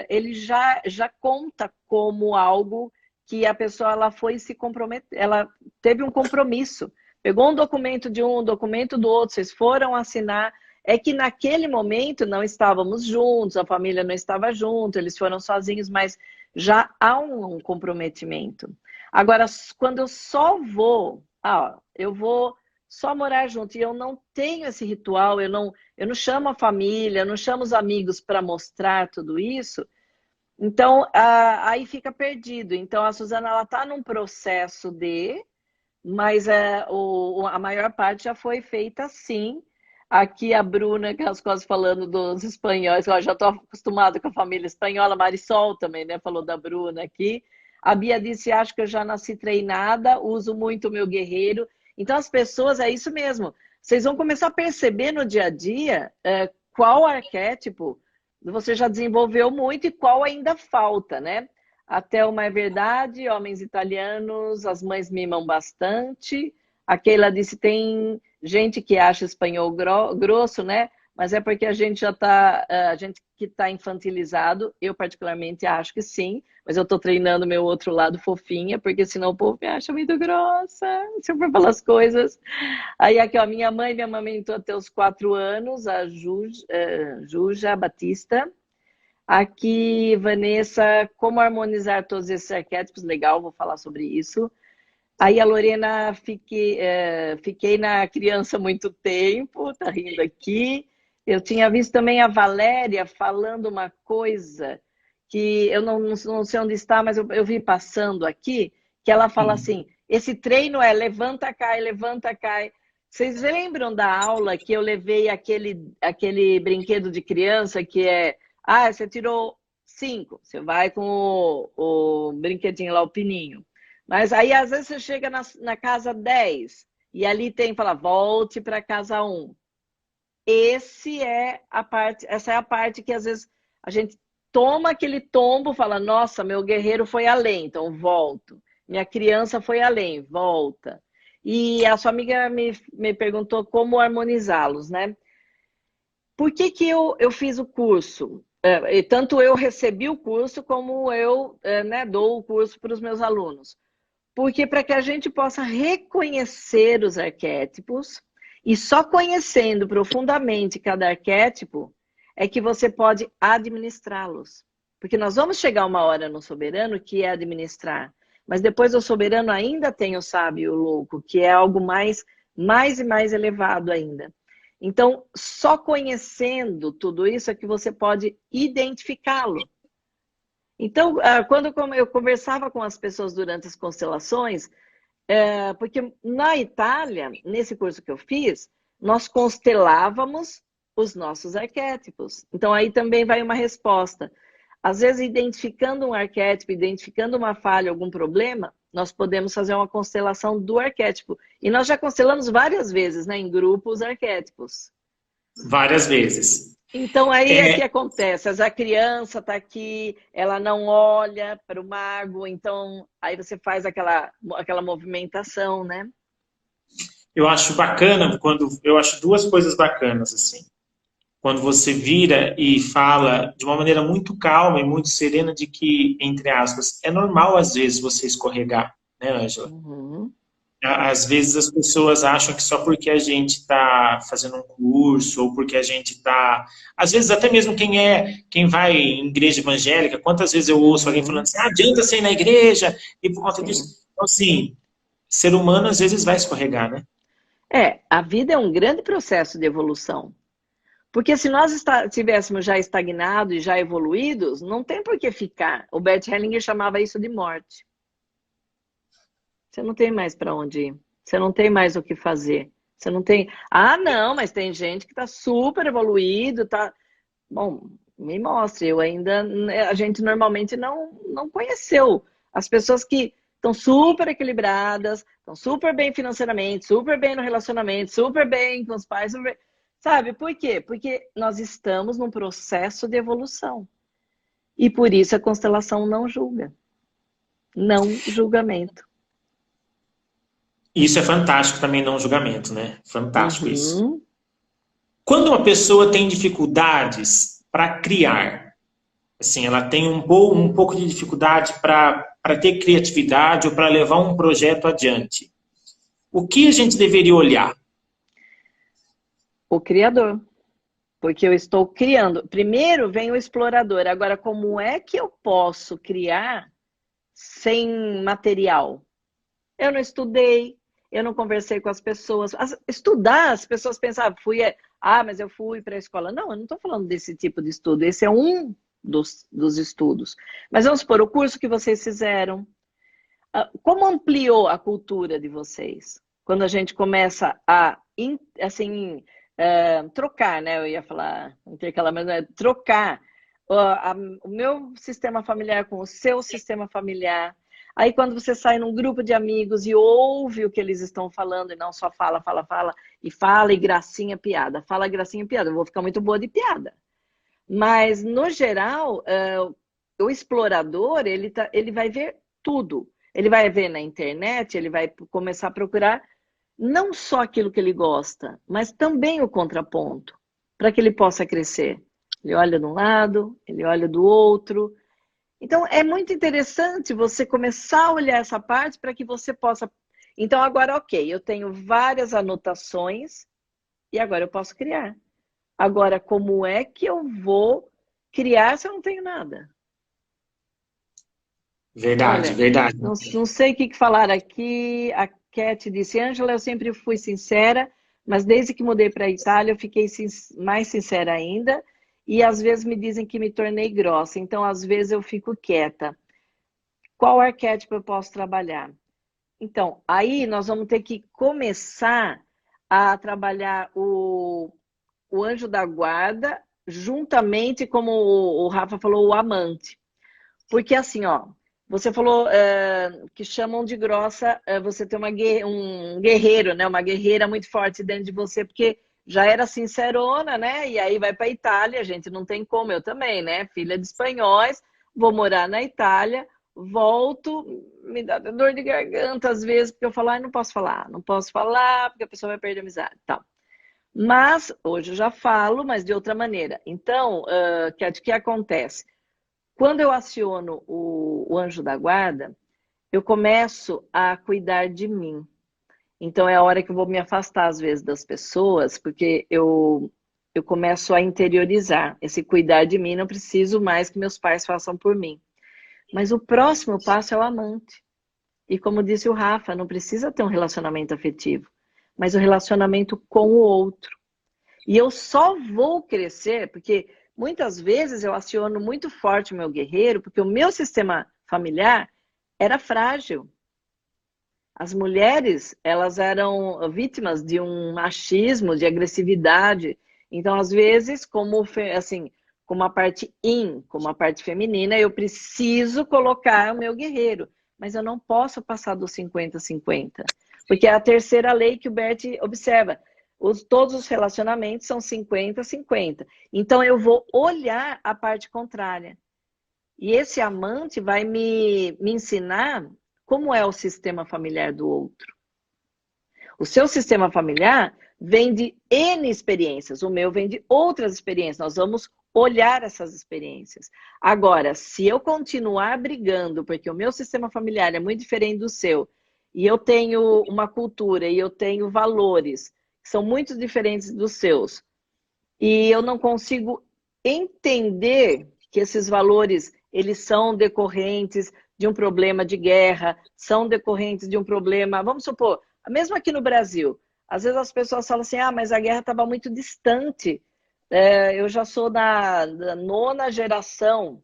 ele já conta como algo que a pessoa ela foi se comprometer, ela teve um compromisso. Pegou um documento de um documento do outro, vocês foram assinar. É que naquele momento não estávamos juntos, a família não estava junto, eles foram sozinhos, mas já há um comprometimento. Agora, quando eu só vou, eu vou só morar junto e eu não tenho esse ritual, eu não chamo a família, eu não chamo os amigos para mostrar tudo isso, então aí fica perdido. Então a Suzana ela está num processo mas a maior parte já foi feita sim. Aqui a Bruna Cascos falando dos espanhóis, eu já estou acostumada com a família espanhola, Marisol também, né? Falou da Bruna aqui. A Bia disse, acho que eu já nasci treinada, uso muito o meu guerreiro. Então as pessoas, é isso mesmo. Vocês vão começar a perceber no dia a dia qual arquétipo você já desenvolveu muito e qual ainda falta, né? Até uma é verdade, homens italianos, as mães mimam bastante. A Keila disse, tem gente que acha espanhol grosso, né? Mas é porque a gente já está, a gente que está infantilizado, eu particularmente acho que sim, mas eu estou treinando meu outro lado fofinha, porque senão o povo me acha muito grossa, se eu for falar as coisas. Aí aqui, ó, minha mãe me amamentou até os 4 anos, a Juja Batista. Aqui, Vanessa, como harmonizar todos esses arquétipos? Legal, vou falar sobre isso. Aí a Lorena, fiquei na criança muito tempo, tá rindo aqui. Eu tinha visto também a Valéria falando uma coisa que eu não sei onde está, mas eu vi passando aqui, que ela fala Sim. assim, esse treino é levanta, cai, levanta, cai. Vocês lembram da aula que eu levei aquele brinquedo de criança que você tirou 5, você vai com o brinquedinho lá, o pininho. Mas aí, às vezes, você chega na casa 10 e ali tem, fala, volte para casa 1. Essa é a parte que, às vezes, a gente toma aquele tombo, fala, nossa, meu guerreiro foi além, então volto. Minha criança foi além, volta. E a sua amiga me perguntou como harmonizá-los, né? Por que que eu fiz o curso? E tanto eu recebi o curso, como eu né, dou o curso para os meus alunos. Porque para que a gente possa reconhecer os arquétipos, e só conhecendo profundamente cada arquétipo, é que você pode administrá-los. Porque nós vamos chegar uma hora no soberano que é administrar. Mas depois do soberano ainda tem o sábio e o louco, que é algo mais e mais elevado ainda. Então, só conhecendo tudo isso é que você pode identificá-lo. Então, quando eu conversava com as pessoas durante as constelações, porque na Itália, nesse curso que eu fiz, nós constelávamos os nossos arquétipos. Então, aí também vai uma resposta. Às vezes, identificando um arquétipo, identificando uma falha, algum problema, nós podemos fazer uma constelação do arquétipo. E nós já constelamos várias vezes, né, em grupos arquétipos. Várias vezes. Então, aí é que acontece. A criança está aqui, ela não olha para o mago, então aí você faz aquela movimentação, né? Eu acho bacana eu acho duas coisas bacanas, assim. Quando você vira e fala de uma maneira muito calma e muito serena de que, entre aspas, é normal às vezes você escorregar, né, Ângela? Uhum. Às vezes as pessoas acham que só porque a gente está fazendo um curso ou porque a gente está... Às vezes até mesmo quem vai em igreja evangélica, quantas vezes eu ouço alguém falando assim, adianta ser ir na igreja e por conta disso. Então, assim, ser humano às vezes vai escorregar, né? A vida é um grande processo de evolução. Porque se nós tivéssemos já estagnado e já evoluídos, não tem por que ficar. O Bert Hellinger chamava isso de morte. Você não tem mais para onde ir. Você não tem mais o que fazer. Você não tem... Ah, não, mas tem gente que está super evoluído, tá... Bom, me mostre. A gente normalmente não conheceu. As pessoas que estão super equilibradas, estão super bem financeiramente, super bem no relacionamento, super bem com os pais, sabe? Por quê? Porque nós estamos num processo de evolução. E por isso a constelação não julga. Não julgamento. Isso é fantástico também, não julgamento, né? Fantástico isso. Uhum. Quando uma pessoa tem dificuldades para criar, assim, ela tem um pouco de dificuldade para ter criatividade ou para levar um projeto adiante, o que a gente deveria olhar? O criador. Porque eu estou criando. Primeiro vem o explorador. Agora, como é que eu posso criar sem material? Eu não estudei, eu não conversei com as pessoas. Estudar, as pessoas pensavam, mas eu fui para a escola. Não, eu não estou falando desse tipo de estudo. Esse é um dos estudos. Mas vamos supor, o curso que vocês fizeram. Como ampliou a cultura de vocês? Quando a gente começa a, assim, trocar, né? Eu ia falar intercalar, mas não é trocar o meu sistema familiar com o seu sistema familiar. Aí quando você sai num grupo de amigos e ouve o que eles estão falando e não só fala e gracinha, piada. Fala gracinha, piada. Eu vou ficar muito boa de piada. Mas, no geral, o explorador, ele vai ver tudo. Ele vai ver na internet, ele vai começar a procurar não só aquilo que ele gosta, mas também o contraponto, para que ele possa crescer. Ele olha de um lado, ele olha do outro. Então, é muito interessante você começar a olhar essa parte para que você possa... Então, agora, ok, eu tenho várias anotações e agora eu posso criar. Agora, como é que eu vou criar se eu não tenho nada? Verdade, Olha, verdade. não sei o que falar aqui. A Cat disse, Ângela, eu sempre fui sincera, mas desde que mudei para a Itália eu fiquei mais sincera ainda. E às vezes me dizem que me tornei grossa, então às vezes eu fico quieta. Qual arquétipo eu posso trabalhar? Então, aí nós vamos ter que começar a trabalhar o anjo da guarda, juntamente, como o Rafa falou, o amante. Porque assim, ó, você falou que chamam de grossa você ter um guerreiro, né? Uma guerreira muito forte dentro de você, porque já era sincerona, né? E aí vai para a Itália, gente, não tem como, eu também, né? Filha de espanhóis, vou morar na Itália, volto, me dá dor de garganta às vezes, porque eu falo, não posso falar, porque a pessoa vai perder a amizade, tal. Mas, hoje eu já falo, mas de outra maneira. Então, o que acontece? Quando eu aciono o anjo da guarda, eu começo a cuidar de mim. Então é a hora que eu vou me afastar, às vezes, das pessoas, porque eu começo a interiorizar esse cuidar de mim, não preciso mais que meus pais façam por mim. Mas o próximo passo é o amante. E como disse o Rafa, não precisa ter um relacionamento afetivo, mas o relacionamento com o outro. E eu só vou crescer, porque muitas vezes eu aciono muito forte o meu guerreiro, porque o meu sistema familiar era frágil. As mulheres, elas eram vítimas de um machismo, de agressividade. Então, às vezes, como assim, como a parte como a parte feminina, eu preciso colocar o meu guerreiro. Mas eu não posso passar dos 50-50. Porque é a terceira lei que o Bert observa. Todos os relacionamentos são 50-50. Então, eu vou olhar a parte contrária. E esse amante vai me ensinar como é o sistema familiar do outro. O seu sistema familiar vem de N experiências, o meu vem de outras experiências. Nós vamos olhar essas experiências. Agora, se eu continuar brigando, porque o meu sistema familiar é muito diferente do seu, e eu tenho uma cultura, e eu tenho valores que são muito diferentes dos seus, e eu não consigo entender que esses valores, eles são decorrentes de um problema de guerra, são decorrentes de um problema, vamos supor, mesmo aqui no Brasil, às vezes as pessoas falam assim, mas a guerra estava muito distante, eu já sou da 9ª geração,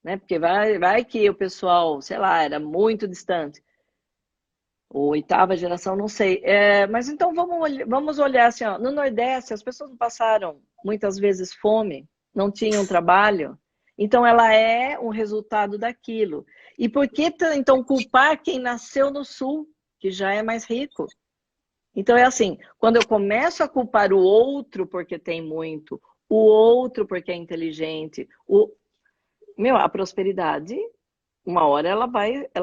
né? Porque vai que o pessoal, sei lá, era muito distante, ou 8ª geração, não sei, mas então vamos olhar assim, ó, no Nordeste as pessoas não passaram muitas vezes fome, não tinham trabalho, então ela é um resultado daquilo. E por que então culpar quem nasceu no Sul, que já é mais rico? Então é assim, quando eu começo a culpar o outro porque tem muito, o outro porque é inteligente, a prosperidade, uma hora ela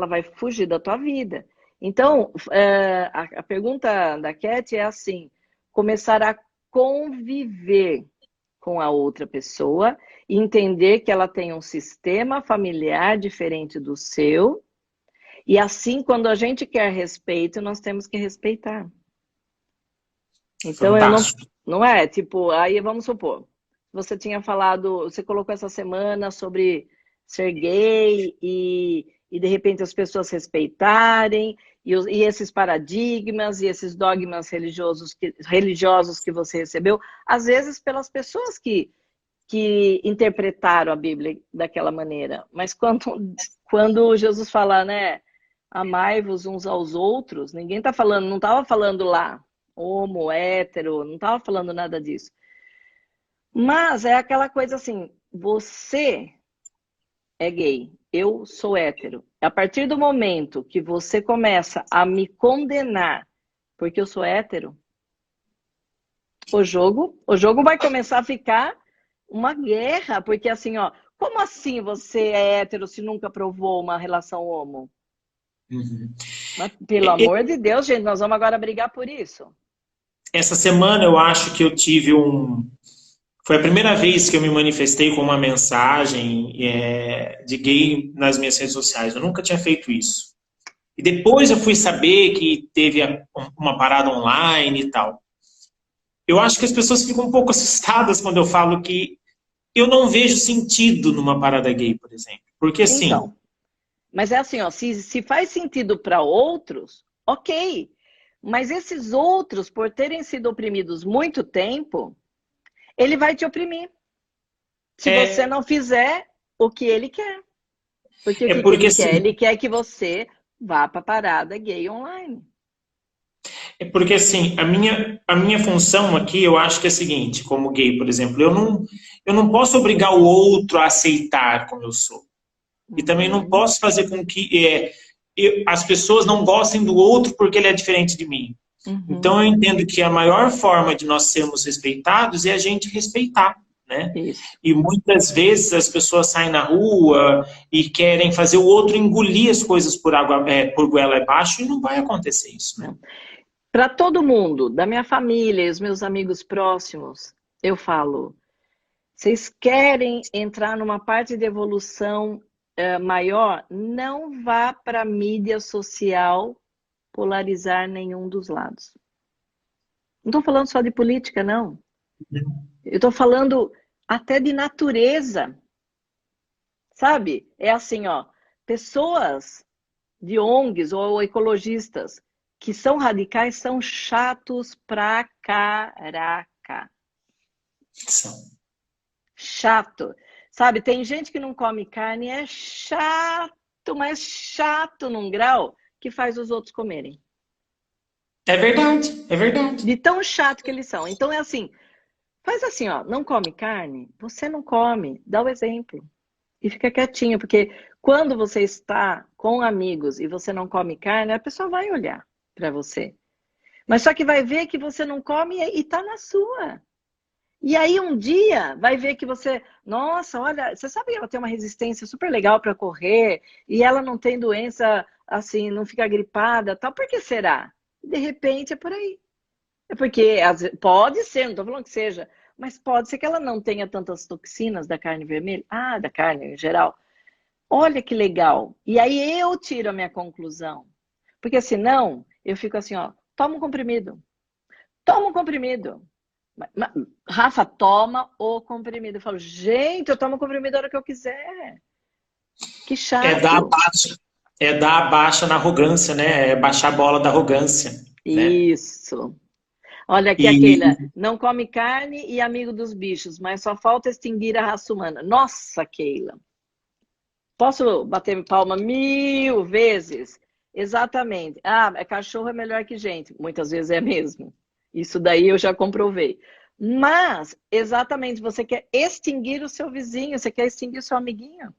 vai fugir da tua vida. Então, a pergunta da Cat é assim, começar a conviver com a outra pessoa e entender que ela tem um sistema familiar diferente do seu. E assim, quando a gente quer respeito, nós temos que respeitar. Então, não é tipo, aí vamos supor, você tinha falado, você colocou essa semana sobre ser gay e de repente as pessoas respeitarem e esses paradigmas e esses dogmas religiosos que você recebeu, às vezes pelas pessoas que interpretaram a Bíblia daquela maneira. Mas quando Jesus fala, né, amai-vos uns aos outros, ninguém tá falando, não estava falando lá, homo, hétero, não estava falando nada disso. Mas é aquela coisa assim, você é gay, eu sou hétero. A partir do momento que você começa a me condenar porque eu sou hétero, o jogo vai começar a ficar uma guerra, porque assim, ó, como assim você é hétero se nunca provou uma relação homo? Uhum. Mas, pelo amor de Deus, gente, nós vamos agora brigar por isso. Essa semana eu acho que eu tive Foi a primeira vez que eu me manifestei com uma mensagem de gay nas minhas redes sociais. Eu nunca tinha feito isso. E depois eu fui saber que teve uma parada online e tal. Eu acho que as pessoas ficam um pouco assustadas quando eu falo que eu não vejo sentido numa parada gay, por exemplo. Porque assim... Então, mas é assim, ó, se faz sentido para outros, ok. Mas esses outros, por terem sido oprimidos muito tempo, ele vai te oprimir. Se você não fizer o que ele quer. Porque o que ele quer? Ele quer que você vá para a parada gay online. É porque, assim, a minha função aqui, eu acho que é a seguinte, como gay, por exemplo, eu não posso obrigar o outro a aceitar como eu sou. E também não posso fazer com que as pessoas não gostem do outro porque ele é diferente de mim. Então, eu entendo que a maior forma de nós sermos respeitados é a gente respeitar, né? Isso. E muitas vezes as pessoas saem na rua e querem fazer o outro engolir as coisas por goela abaixo e não vai acontecer isso, né? Para todo mundo, da minha família e os meus amigos próximos, eu falo, vocês querem entrar numa parte de evolução maior, não vá para a mídia social polarizar nenhum dos lados. Não estou falando só de política, não. Eu estou falando até de natureza. Sabe? É assim, ó, pessoas de ONGs ou ecologistas que são radicais são chatos pra caraca. São. Chato. Sabe, tem gente que não come carne, é chato, mas chato num grau que faz os outros comerem. É verdade, é verdade. De tão chato que eles são. Então é assim, faz assim, ó, não come carne? Você não come, dá o exemplo. E fica quietinho, porque quando você está com amigos e você não come carne, a pessoa vai olhar para você. Mas só que vai ver que você não come e está na sua. E aí um dia vai ver que você, nossa, olha, você sabe que ela tem uma resistência super legal para correr e ela não tem doença, assim, não fica gripada, tal. Por que será? De repente é por aí. É porque pode ser, não estou falando que seja, mas pode ser que ela não tenha tantas toxinas da carne vermelha, da carne em geral. Olha que legal. E aí eu tiro a minha conclusão. Porque senão eu fico assim, ó, toma um comprimido. Toma um comprimido. Rafa, toma o comprimido. Eu falo, gente, eu tomo o comprimido a hora que eu quiser. Que chato. É dar a baixa na arrogância, né? É baixar a bola da arrogância. Né? Isso. Olha aqui, aquela, não come carne e amigo dos bichos, mas só falta extinguir a raça humana. Nossa, Keila. Posso bater palma 1000 vezes? Exatamente. Cachorro é melhor que gente. Muitas vezes é mesmo. Isso daí eu já comprovei. Mas, exatamente, você quer extinguir o seu vizinho, você quer extinguir o seu amiguinho.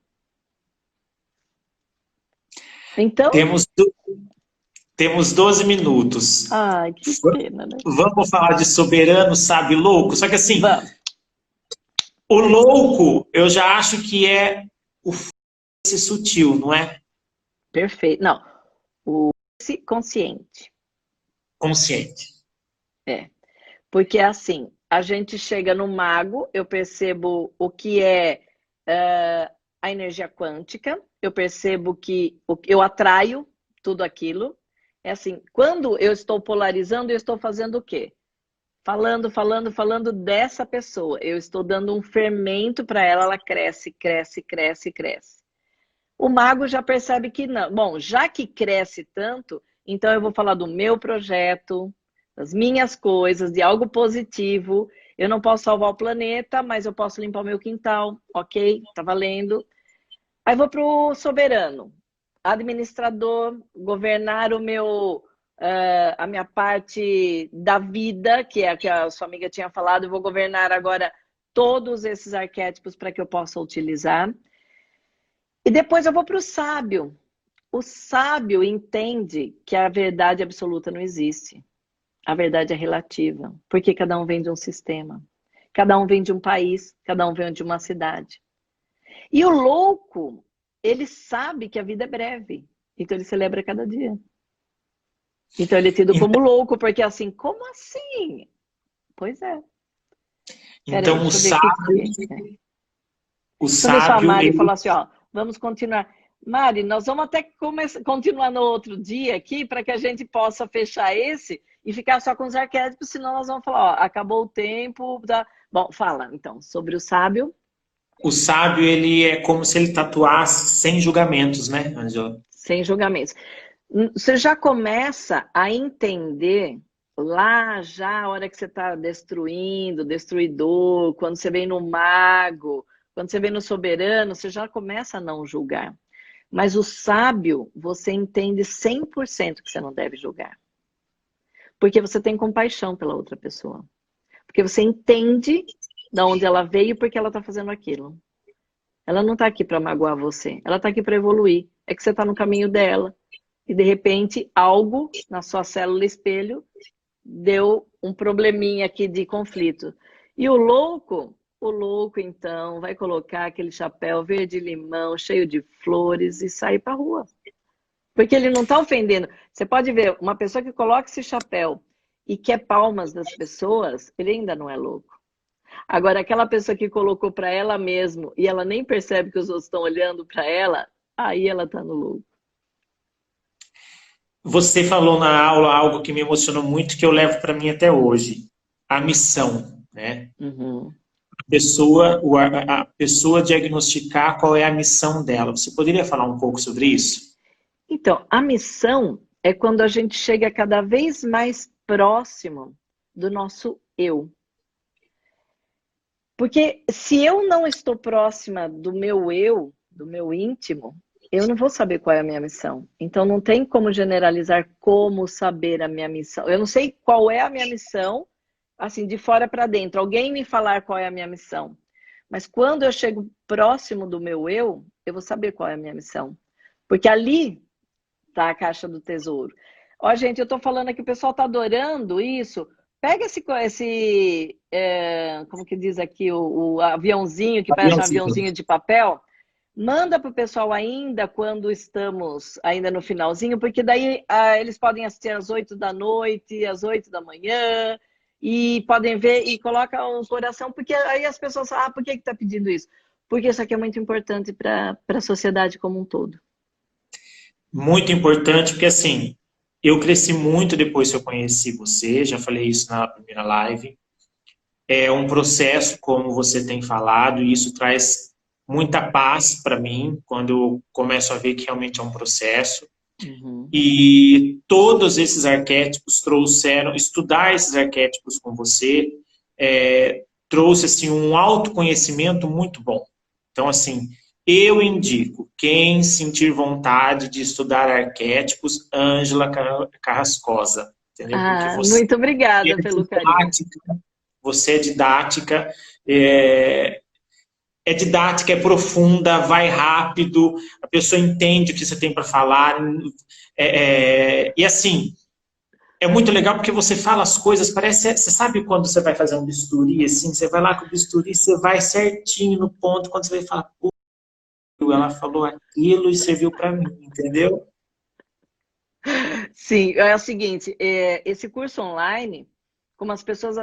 Então... Temos 12 minutos. Ai, que pena, né? Vamos falar de soberano, sabe, louco? Só que assim, Vamos. O louco, eu já acho que é o sutil, não é? Perfeito. Não, o consciente. Consciente. É. Porque assim, a gente chega no mago, eu percebo o que é a energia quântica, eu percebo que eu atraio tudo aquilo. É assim, quando eu estou polarizando, eu estou fazendo o quê? Falando dessa pessoa. Eu estou dando um fermento para ela, ela cresce, cresce, cresce, cresce. O mago já percebe que não. Bom, já que cresce tanto, então eu vou falar do meu projeto, das minhas coisas, de algo positivo. Eu não posso salvar o planeta, mas eu posso limpar o meu quintal, ok? Tá valendo. Aí vou para o soberano, administrador, governar o meu, a minha parte da vida, que é a que a sua amiga tinha falado. Eu vou governar agora todos esses arquétipos para que eu possa utilizar. E depois eu vou para o sábio. O sábio entende que a verdade absoluta não existe. A verdade é relativa, porque cada um vem de um sistema, cada um vem de um país, cada um vem de uma cidade. E o louco, ele sabe que a vida é breve, então ele celebra cada dia. Então ele é tido como louco, porque assim, como assim? Pois é. Então o sábio... O sábio... a Mari falou assim, ó, vamos continuar. Mari, nós vamos até continuar no outro dia aqui, para que a gente possa fechar esse e ficar só com os arquétipos, senão nós vamos falar, ó, acabou o tempo. Tá? Bom, fala então sobre o sábio. O sábio, ele é como se ele tatuasse sem julgamentos, né, Angela? Sem julgamentos. Você já começa a entender lá já a hora que você está destruindo, destruidor, quando você vem no mago, quando você vem no soberano, você já começa a não julgar. Mas o sábio, você entende 100% que você não deve julgar. Porque você tem compaixão pela outra pessoa. Porque você entende de onde ela veio e por que ela está fazendo aquilo. Ela não está aqui para magoar você. Ela está aqui para evoluir. É que você está no caminho dela. E, de repente, algo na sua célula espelho deu um probleminha aqui de conflito. E o louco, então, vai colocar aquele chapéu verde-limão, cheio de flores e sair para a rua. Porque ele não está ofendendo. Você pode ver, uma pessoa que coloca esse chapéu e quer palmas das pessoas, ele ainda não é louco. Agora, aquela pessoa que colocou para ela mesmo e ela nem percebe que os outros estão olhando para ela, aí ela está no lucro. Você falou na aula algo que me emocionou muito, que eu levo para mim até hoje. A missão, né? Uhum. A pessoa diagnosticar qual é a missão dela. Você poderia falar um pouco sobre isso? Então, a missão é quando a gente chega cada vez mais próximo do nosso eu. Porque se eu não estou próxima do meu eu, do meu íntimo, eu não vou saber qual é a minha missão. Então não tem como generalizar como saber a minha missão. Eu não sei qual é a minha missão, assim, de fora para dentro. Alguém me falar qual é a minha missão. Mas quando eu chego próximo do meu eu vou saber qual é a minha missão. Porque ali tá a caixa do tesouro. Ó, gente, eu tô falando aqui, o pessoal tá adorando isso. Pega como que diz aqui, o aviãozinho, que parece um aviãozinho de papel, manda para o pessoal ainda quando estamos ainda no finalzinho, porque daí eles podem assistir às 8 da noite, às 8 da manhã, e podem ver e coloca o coração, porque aí as pessoas falam, por que está pedindo isso? Porque isso aqui é muito importante para a sociedade como um todo. Muito importante, porque assim, eu cresci muito depois que eu conheci você, já falei isso na primeira live. É um processo, como você tem falado, e isso traz muita paz para mim, quando eu começo a ver que realmente é um processo. Uhum. E todos esses arquétipos trouxeram, estudar esses arquétipos com você, trouxe assim, um autoconhecimento muito bom. Então, assim, eu indico, quem sentir vontade de estudar arquétipos, Ângela Carrascosa, entendeu? Porque você Muito é obrigada pelo carinho. didática, você é didática, é didática, é profunda, vai rápido, a pessoa entende o que você tem para falar. E assim, é muito legal porque você fala as coisas, parece, você sabe quando você vai fazer um bisturi, assim, você vai lá com o bisturi, você vai certinho no ponto, quando você vai falar, pô, ela falou aquilo e serviu para mim, entendeu? Sim, é o seguinte, esse curso online, como as pessoas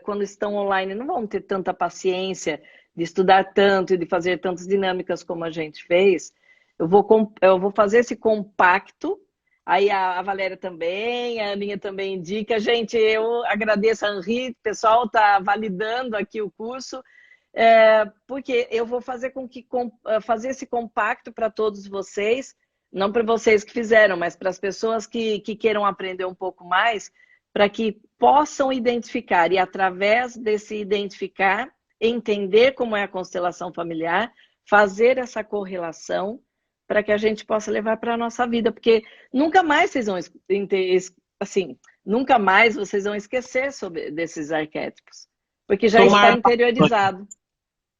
quando estão online não vão ter tanta paciência de estudar tanto e de fazer tantas dinâmicas como a gente fez, eu vou fazer esse compacto, aí a Valéria também, a Aninha também indica. Gente, eu agradeço a Henri, o pessoal está validando aqui o curso, porque eu vou fazer fazer esse compacto para todos vocês, não para vocês que fizeram, mas para as pessoas que queiram aprender um pouco mais, para que possam identificar e através desse identificar, entender como é a constelação familiar, fazer essa correlação para que a gente possa levar para a nossa vida, porque nunca mais vocês vão assim, nunca mais vocês vão esquecer desses arquétipos, porque já está interiorizado.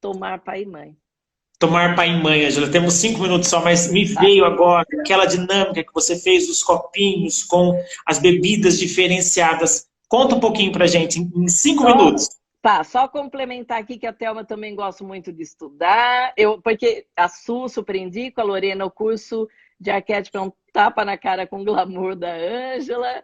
Tomar pai e mãe. Tomar pai e mãe, Angela. Temos 5 minutos só, mas me veio agora aquela dinâmica que você fez dos copinhos com as bebidas diferenciadas. Conta um pouquinho pra gente, em 5 minutos. Tá, só complementar aqui que a Thelma também gosta muito de estudar. Porque a Su surpreendi com a Lorena, o curso de arquétipo é um tapa na cara com o glamour da Ângela.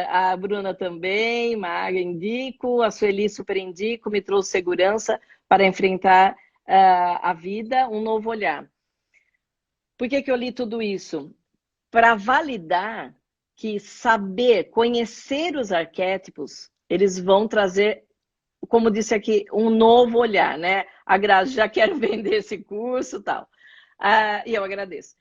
A Bruna também, Maga indico, a Sueli super indico, me trouxe segurança para enfrentar a vida, um novo olhar. Por que eu li tudo isso? Para validar que saber, conhecer os arquétipos, eles vão trazer, como disse aqui, um novo olhar, né? A Grazi, já quero vender esse curso e tal. E eu agradeço.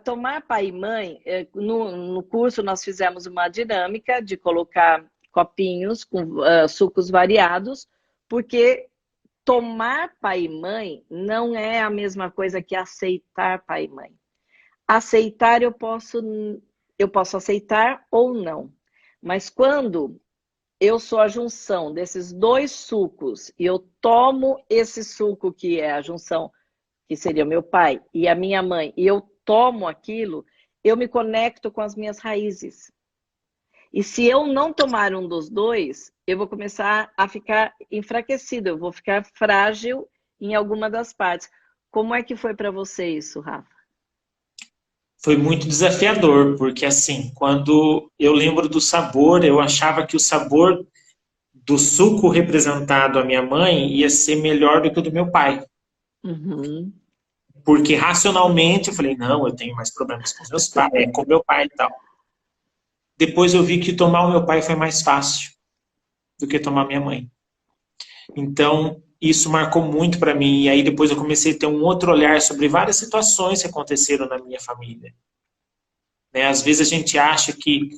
Tomar pai e mãe, no curso nós fizemos uma dinâmica de colocar copinhos com sucos variados, porque tomar pai e mãe não é a mesma coisa que aceitar pai e mãe. Aceitar eu posso aceitar ou não, mas quando eu sou a junção desses dois sucos e eu tomo esse suco que é a junção, que seria o meu pai e a minha mãe, e eu tomo aquilo, eu me conecto com as minhas raízes. E se eu não tomar um dos dois, eu vou começar a ficar enfraquecida, eu vou ficar frágil em alguma das partes. Como é que foi para você isso, Rafa? Foi muito desafiador, porque assim, quando eu lembro do sabor, eu achava que o sabor do suco representado à minha mãe ia ser melhor do que o do meu pai. Uhum. Porque racionalmente eu falei, não, eu tenho mais problemas com meus pais, com meu pai e tal. Depois eu vi que tomar o meu pai foi mais fácil do que tomar minha mãe. Então, isso marcou muito para mim. E aí depois eu comecei a ter um outro olhar sobre várias situações que aconteceram na minha família. Né? Às vezes a gente acha que,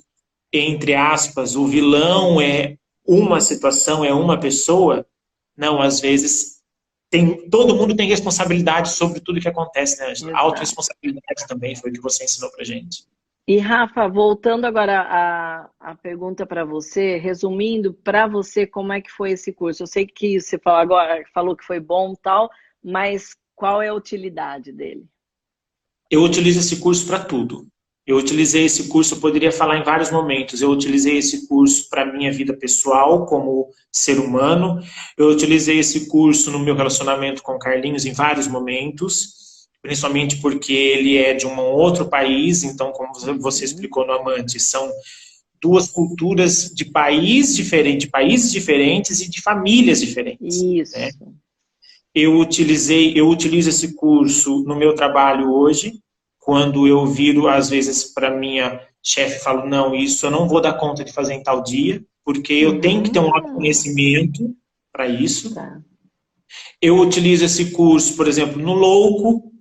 entre aspas, o vilão é uma situação, é uma pessoa. Não, às vezes todo mundo tem responsabilidade sobre tudo que acontece, né, Angela? Exato. Autorresponsabilidade também foi o que você ensinou pra gente. E Rafa, voltando agora a pergunta para você, resumindo para você como é que foi esse curso. Eu sei que você falou agora, falou que foi bom e tal, mas qual é a utilidade dele? Eu utilizo esse curso para tudo. Eu utilizei esse curso, eu poderia falar em vários momentos. Eu utilizei esse curso para a minha vida pessoal, como ser humano. Eu utilizei esse curso no meu relacionamento com o Carlinhos em vários momentos, principalmente porque ele é de um outro país. Então, como você explicou no Amante, são duas culturas de países diferentes e de famílias diferentes. Né? Isso. Eu utilizo esse curso no meu trabalho hoje, quando eu viro, às vezes, para minha chefe e falo, não, isso eu não vou dar conta de fazer em tal dia, porque eu tenho que ter um autoconhecimento para isso. Tá. Eu utilizo esse curso, por exemplo, no Louco.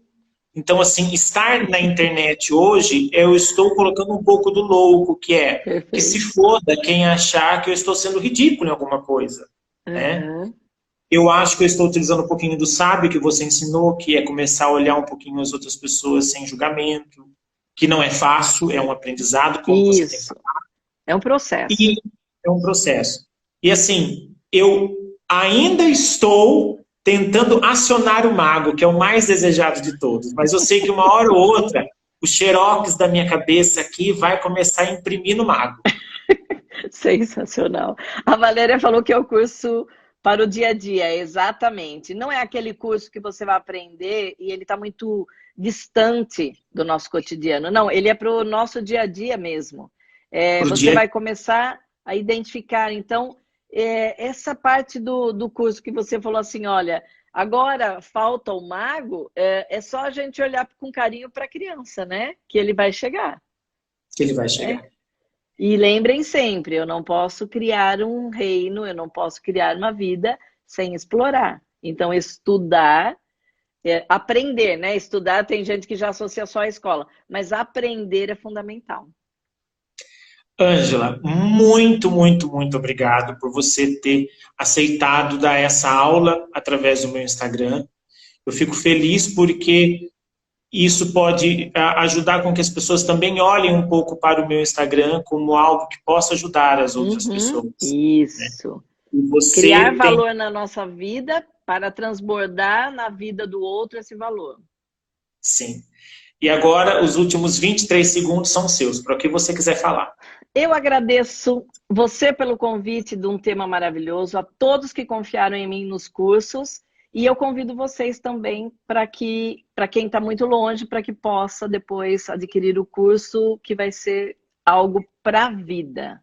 Então, assim, estar na internet hoje, eu estou colocando um pouco do louco, que é Perfeito. que se foda quem achar que eu estou sendo ridículo em alguma coisa, né? Eu acho que eu estou utilizando um pouquinho do sábio que você ensinou, que é começar a olhar um pouquinho as outras pessoas sem julgamento, que não é fácil, é um aprendizado, como Isso. você tem falado. É um processo. E é um processo. E assim, eu ainda estou tentando acionar o mago, que é o mais desejado de todos, mas eu sei que uma hora ou outra, o xerox da minha cabeça aqui vai começar a imprimir no mago. Sensacional. A Valéria falou que é o curso para o dia a dia, exatamente. Não é aquele curso que você vai aprender e ele está muito distante do nosso cotidiano. Não, ele é para o nosso dia a dia mesmo. Você vai começar a identificar, então, essa parte do curso que você falou assim, olha, agora falta o mago, é só a gente olhar com carinho para a criança, né? Que ele vai chegar. Que ele vai chegar. E lembrem sempre, eu não posso criar um reino, eu não posso criar uma vida sem explorar. Então, estudar, aprender, né? Estudar, tem gente que já associa só à escola, mas aprender é fundamental. Ângela, muito, muito, muito obrigado por você ter aceitado dar essa aula através do meu Instagram. Eu fico feliz porque isso pode ajudar com que as pessoas também olhem um pouco para o meu Instagram como algo que possa ajudar as outras pessoas. Isso. Né? Criar valor na nossa vida para transbordar na vida do outro esse valor. Sim. E agora, os últimos 23 segundos são seus, para o que você quiser falar. Eu agradeço você pelo convite de um tema maravilhoso, a todos que confiaram em mim nos cursos, e eu convido vocês também para quem está muito longe, para que possa depois adquirir o curso, que vai ser algo para a vida.